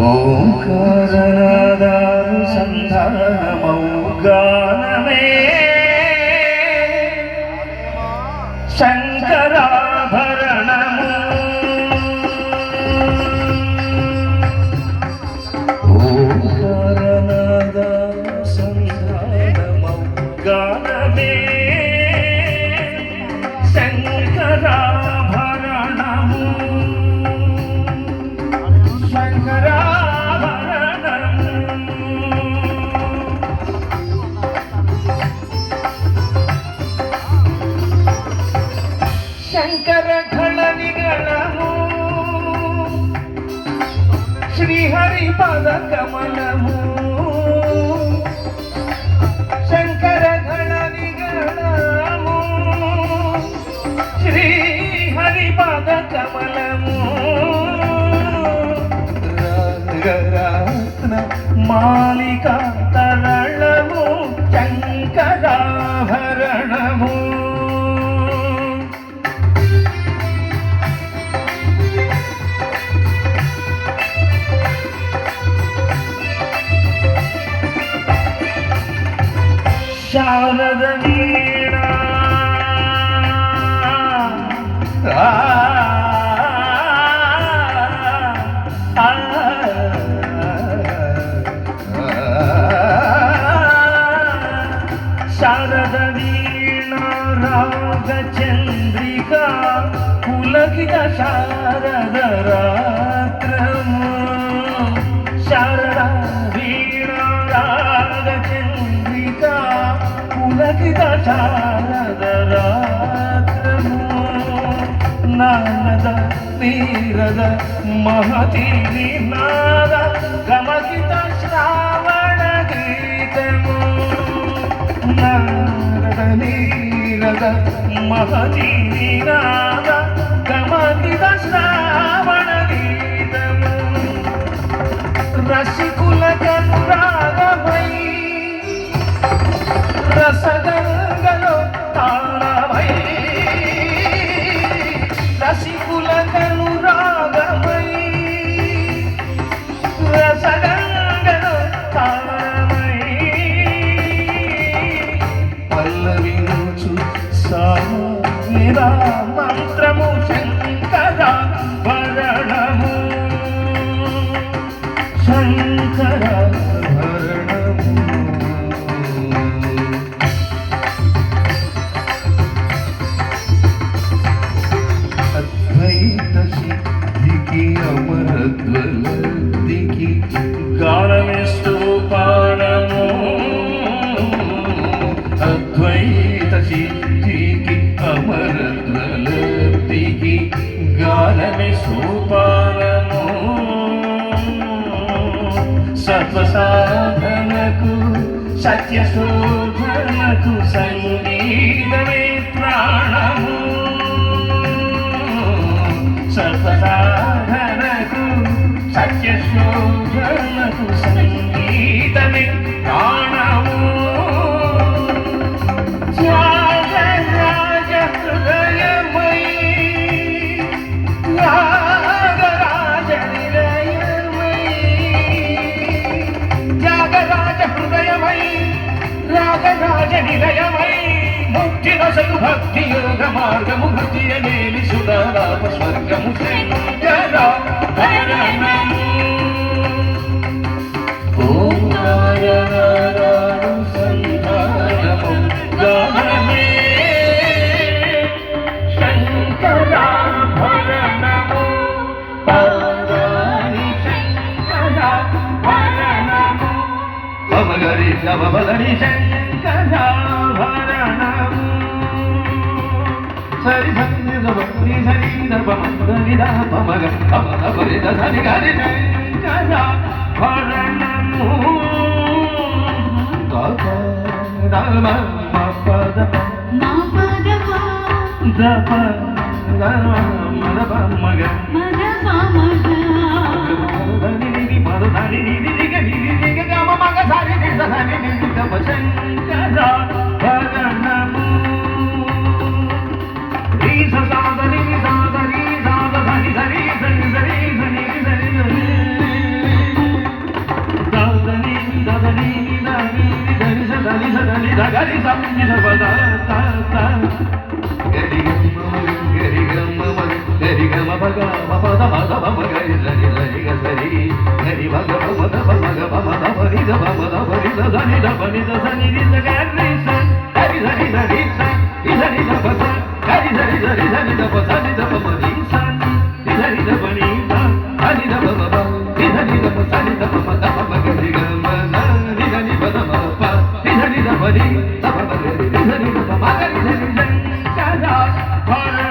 ఓంకారనాదానుసంధానమౌగానమే శంకరాభరణము ఓంకారనాదానుసంధానమౌగానమే శంకరాభరణము శంకర ఘళనిగళము శ్రీహరి పద కమలము శంకర ఘళనిగళము శ్రీహరి పద కమలము రాగరత్న మాలిక తరళము శంకరాభరణము శారద వీణా శారద వీణా రాగ చంద్రిక పులకిత శారద రాత్రము శారద వీణా రాగ చంద్రిక పులకిత శారద రాత్రము నాద నీరద మహతి నినాద గమకిత శ్రావణ గీతము నారద నీరద మహతి నినాద గమకిత శ్రావణ గీతము రసికుల కనురాగమై రసగంగలో తాళమై రసికుల కనురాగమై రసగంగలో తాళమై పల్లవించు సానిరా మంత్రము శంకర భరణము శంకర అమరద్వలదికి గానమిస్తూపానము అద్వైత సిద్ధికి అమరద్వలదికి గానమిస్తూపానము సత్వసాధనకు సత్యశోధనకు సంగీతమే ప్రాణము సర్వసాధనకు సత్యశోధనకు సంగీతమే ప్రాణము త్యాగరాజ హృదయమై త్యాగరాజ నిలయమై త్యాగరాజ హృదయమై రాగరాజ నిలయమై ముక్తి రసలు భక్తి యోగ మార్గము భక్తి అనేని సుధారామ స్వర్గము శంకరాభరణము ఓంకారనాదానుసంధానమౌగానమే శంకరాభరణము పాదాని శంకరాభరణము భవగరి భవబలని శంకరాభరణము సరి సరి సరి సరి దపమగరి దపమగ పమగరి దరి గరి శంకరాభరణము దప దమ పద దప దమ మద మగ ని మద ని ని గని ని గమ మగ సరి ని సరి ని దప శంకరాభరణము ni da sa ni ni da ga ni sa ni da ni da ni sa ni da ni da pa sa ni da ni da ni da ni da pa sa ni da pa ma ni sa ni da ni da pa ni da ni da pa pa ni da ni da pa sa ni da pa pa da pa ma ga ni ga ma na ni da ni pa da ma pa ni da ni da pa ni da pa ma ga ni da ni da pa ma ga ni da ni da ga da